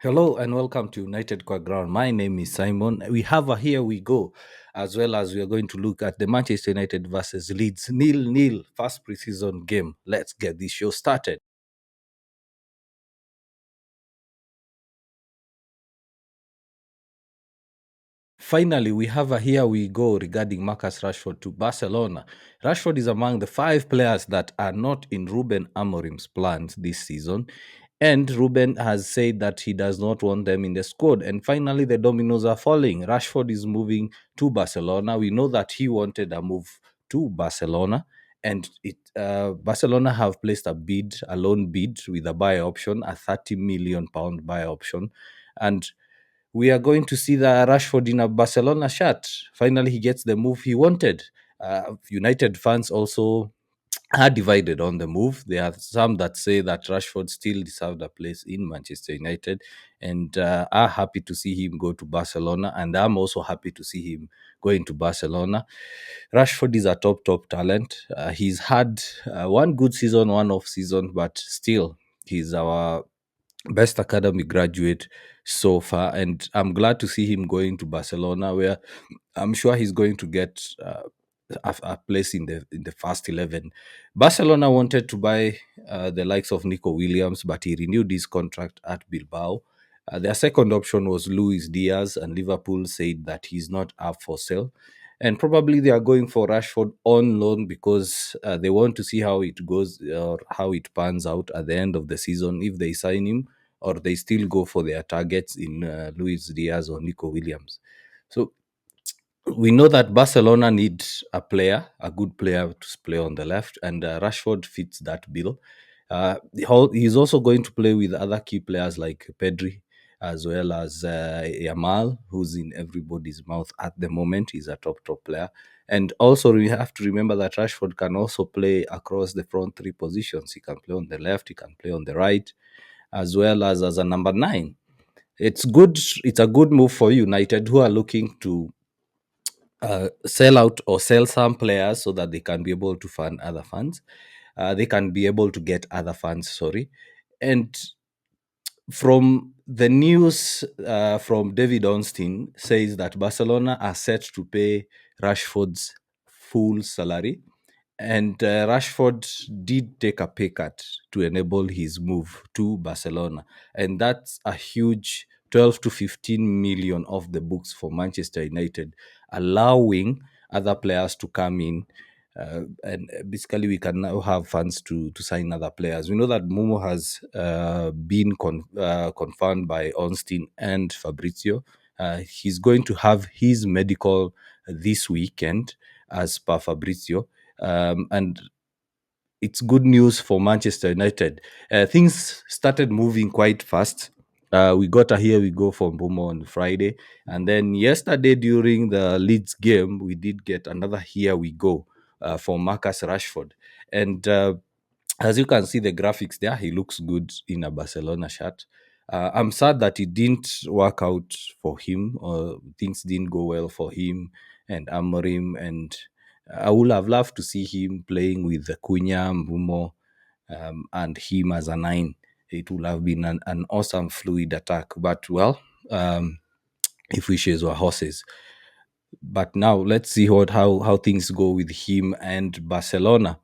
Hello and welcome to United Qua Ground. My name is Simon. We have a Here We Go, as well as we are going to look at the Manchester United versus Leeds nil-nil first preseason game. Let's get this show started. Finally, we have a Here We Go regarding Marcus Rashford to Barcelona. Rashford is among the five players that are not in Ruben Amorim's plans this season. And Ruben has said that he does not want them in the squad. And finally, the dominoes are falling. Rashford is moving to Barcelona. We know that he wanted a move to Barcelona. And Barcelona have placed a loan bid with a buy option, a £30 million buy option. And we are going to see the Rashford in a Barcelona shirt. Finally, he gets the move he wanted. United fans also are divided on the move. There are some that say that Rashford still deserved a place in Manchester United and are happy to see him go to Barcelona. And I'm also happy to see him going to Barcelona. Rashford is a top talent. He's had one good season, one off season, but still, he's our best academy graduate so far, and I'm glad to see him going to Barcelona, where I'm sure he's going to get a place in the first 11. Barcelona wanted to buy the likes of Nico Williams, but he renewed his contract at Bilbao. Their second option was Luis Diaz, and Liverpool said that he's not up for sale. And probably they are going for Rashford on loan because they want to see how it goes or how it pans out at the end of the season if they sign him, or they still go for their targets in Luis Diaz or Nico Williams. So we know that Barcelona needs a good player to play on the left, and Rashford fits that bill. He's also going to play with other key players like Pedri, as well as Yamal, who's in everybody's mouth at the moment. He's a top player. And also, we have to remember that Rashford can also play across the front three positions. He can play on the left, he can play on the right, as well as a number nine. It's good. It's a good move for United, who are looking to sell out or sell some players so that they can be able to fund other funds. They can be able to get other funds, sorry. And from the news from David Ornstein says that Barcelona are set to pay Rashford's full salary, and Rashford did take a pay cut to enable his move to Barcelona. And that's a huge 12 to 15 million off the books for Manchester United, allowing other players to come in. And basically, we can now have funds to sign other players. We know that Momo has been confirmed by Ornstein and Fabrizio. He's going to have his medical this weekend, as per Fabrizio. And it's good news for Manchester United. Things started moving quite fast. We got a Here We Go from Bomo on Friday. And then yesterday during the Leeds game, we did get another Here We Go for Marcus Rashford. And as you can see the graphics there, he looks good in a Barcelona shirt. I'm sad that it didn't work out for him, or things didn't go well for him and Amorim. And I would have loved to see him playing with the Cunha, Mbumo, and him as a nine. It would have been an awesome fluid attack. But well, if wishes were horses. But now let's see how things go with him and Barcelona.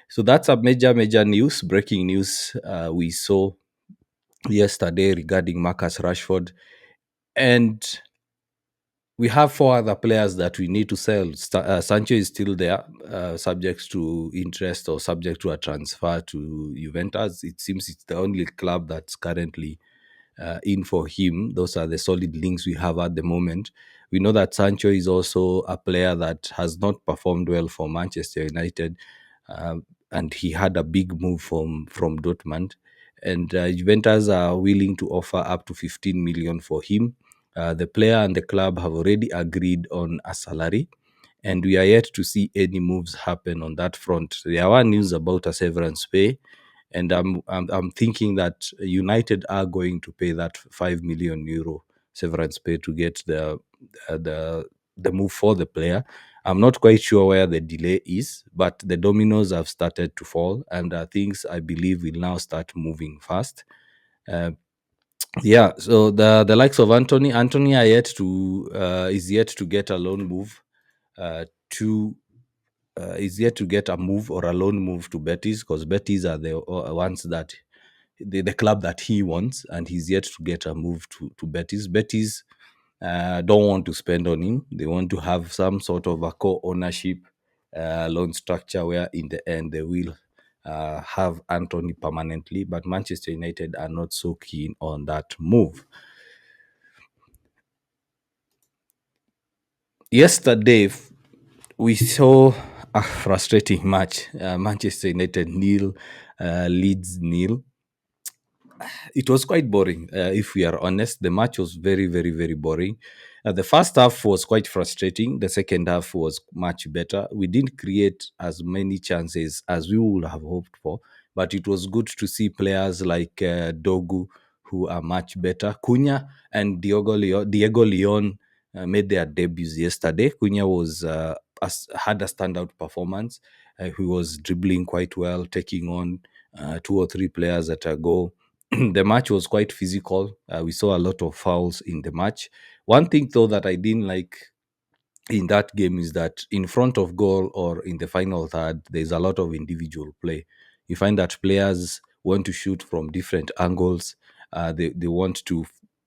So that's a major news, breaking news we saw yesterday regarding Marcus Rashford. And we have four other players that we need to sell. Sancho is still there, subject to interest or subject to a transfer to Juventus. It seems it's the only club that's currently in for him. Those are the solid links we have at the moment. We know that Sancho is also a player that has not performed well for Manchester United, uh, and he had a big move from Dortmund. And Juventus are willing to offer up to 15 million for him. The player and the club have already agreed on a salary, and we are yet to see any moves happen on that front. There are news about a severance pay, and I'm thinking that United are going to pay that 5 million euro severance pay to get the the move for the player. I'm not quite sure where the delay is, but the dominoes have started to fall, and things I believe will now start moving fast. Uh, Yeah, so the likes of Anthony are yet to is yet to get a loan move to is yet to get a move or a loan move to Betis, because Betis are the ones that the club that he wants, and he's yet to get a move to Betis. Betis don't want to spend on him. They want to have some sort of a co-ownership loan structure where in the end they will have Anthony permanently. But Manchester United are not so keen on that move. Yesterday, we saw a frustrating match. Manchester United nil, Leeds nil. It was quite boring, if we are honest. The match was very, very, very boring. The first half was quite frustrating. The second half was much better. We didn't create as many chances as we would have hoped for, but it was good to see players like Dogu, who are much better. Cunha and Diego Leon made their debuts yesterday. Cunha had a standout performance. He was dribbling quite well, taking on two or three players at a go. The match was quite physical. We saw a lot of fouls in the match. One thing, though, that I didn't like in that game is that in front of goal or in the final third, there's a lot of individual play. You find that players want to shoot from different angles. They want to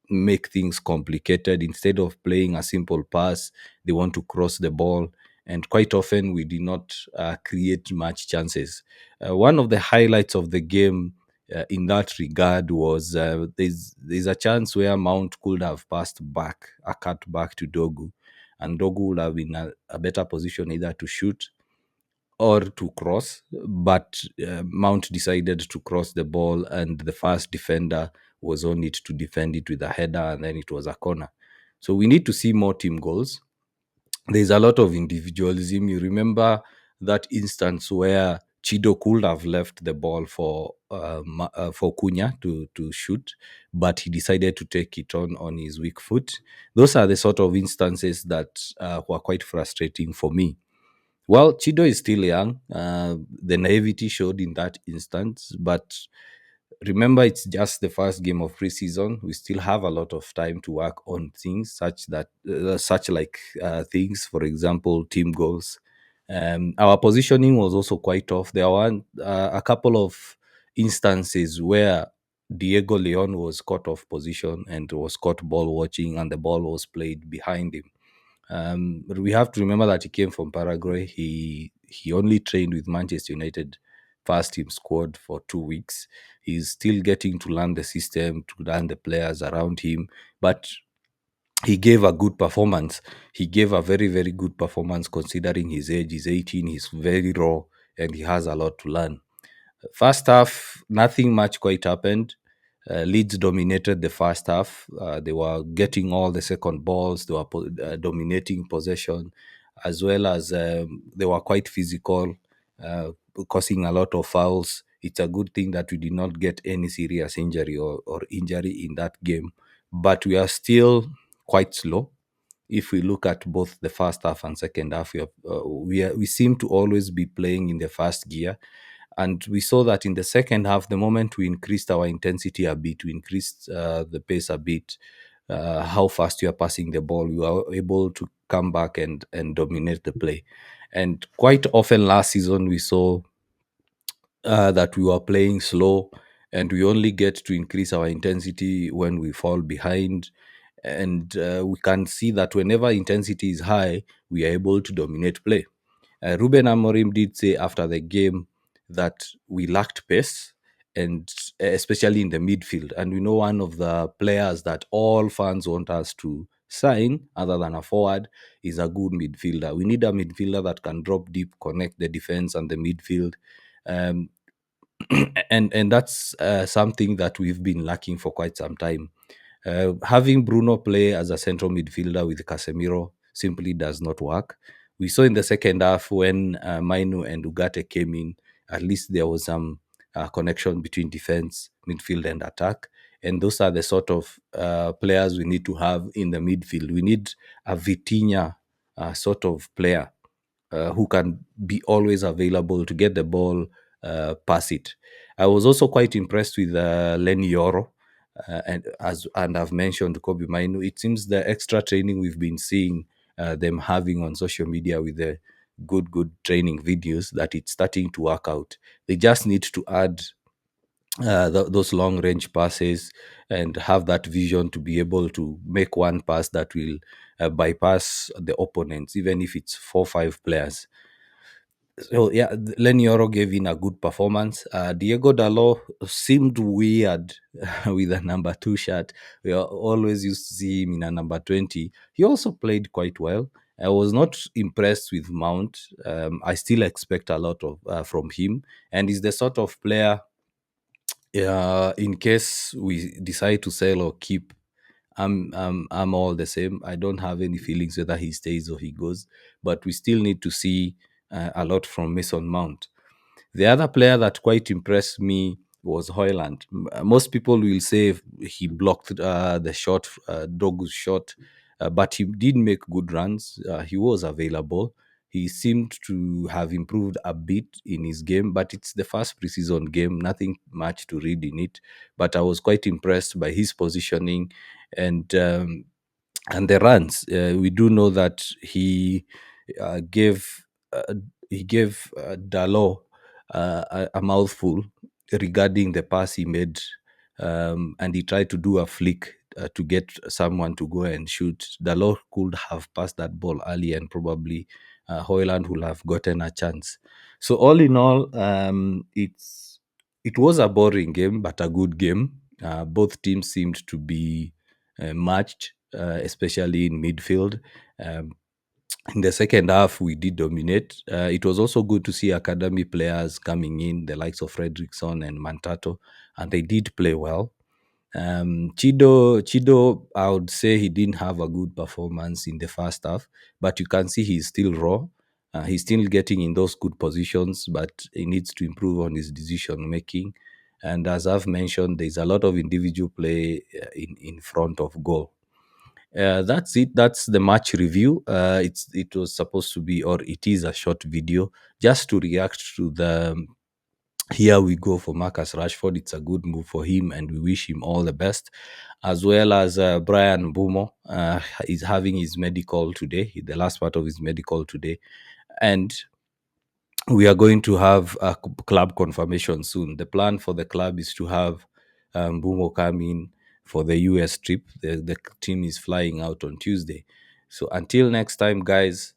make things complicated. Instead of playing a simple pass, they want to cross the ball. And quite often, we did not create much chances. One of the highlights of the game in that regard was there's a chance where Mount could have passed back, a cut back to Dogu, and Dogu would have been a better position either to shoot or to cross. But Mount decided to cross the ball, and the first defender was on it to defend it with a header, and then it was a corner. So we need to see more team goals. There's a lot of individualism. You remember that instance where Chido could have left the ball for Cunha to shoot, but he decided to take it on his weak foot. Those are the sort of instances that were quite frustrating for me. Well, Chido is still young. The naivety showed in that instance, but remember, it's just the first game of preseason. We still have a lot of time to work on things such like things, for example, team goals. Our positioning was also quite off. There were a couple of instances where Diego Leon was caught off position and was caught ball watching, and the ball was played behind him. But we have to remember that he came from Paraguay. He only trained with Manchester United first team squad for 2 weeks. He's still getting to learn the system, to learn the players around him. But he gave a good performance. He gave a very, very good performance considering his age. He's 18, he's very raw, and he has a lot to learn. First half, nothing much quite happened. Leeds dominated the first half. They were getting all the second balls. They were dominating possession, as well as they were quite physical, uh, causing a lot of fouls. It's a good thing that we did not get any serious injury or injury in that game, but we are still quite slow. If we look at both the first half and second half, we seem to always be playing in the first gear, and we saw that in the second half, the moment we increased our intensity a bit, we increased the pace a bit, how fast you are passing the ball, you are able to come back and dominate the play. And quite often last season, we saw that we were playing slow, and we only get to increase our intensity when we fall behind. And we can see that whenever intensity is high, we are able to dominate play. Ruben Amorim did say after the game that we lacked pace, and especially in the midfield. And we know one of the players that all fans want us to sign, other than a forward, is a good midfielder. We need a midfielder that can drop deep, connect the defense and the midfield. Um, and that's something that we've been lacking for quite some time. Having Bruno play as a central midfielder with Casemiro simply does not work. We saw in the second half when Mainu and Ugarte came in, at least there was some connection between defense, midfield, and attack. And those are the sort of players we need to have in the midfield. We need a Vitinha sort of player who can be always available to get the ball, pass it. I was also quite impressed with Lenny Yoro. And I've mentioned Kobe Mainu. It seems the extra training we've been seeing them having on social media with the good training videos, that it's starting to work out. They just need to add those long range passes and have that vision to be able to make one pass that will bypass the opponents, even if it's 4 5 players. So yeah, Lenny Oro gave in a good performance. Diego Dalot seemed weird with a number 2 shirt. We are always used to see him in a number 20. He also played quite well. I was not impressed with Mount. I still expect a lot of from him, and he's the sort of player. In case we decide to sell or keep, I'm all the same. I don't have any feelings whether he stays or he goes, but we still need to see a lot from Mason Mount. The other player that quite impressed me was Hoyland. Most people will say he blocked the shot, Dogu's shot, but he did make good runs. He was available. He seemed to have improved a bit in his game, but it's the first preseason game, nothing much to read in it. But I was quite impressed by his positioning and and the runs. We do know that uh, gave uh, he gave Dalot a mouthful regarding the pass he made, and he tried to do a flick to get someone to go and shoot. Dalot could have passed that ball early, and probably Hoyland would have gotten a chance. So all in all, it was a boring game, but a good game. Both teams seemed to be matched, especially in midfield. Um, in the second half, we did dominate. It was also good to see academy players coming in, the likes of Fredrickson and Mantato, and they did play well. Chido, I would say he didn't have a good performance in the first half, but you can see he's still raw. He's still getting in those good positions, but he needs to improve on his decision making. And as I've mentioned, there's a lot of individual play in front of goal. That's it. That's the match review. It was supposed to be, or it is, a short video just to react to the here we go for Marcus Rashford. It's a good move for him, and we wish him all the best. As well as Brian Bumo is having his medical today, the last part of his medical today, and we are going to have a club confirmation soon. The plan for the club is to have Bumo come in for the US trip. The team is flying out on Tuesday. So until next time, guys,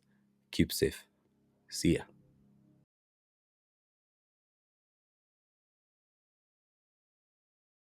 keep safe. See ya.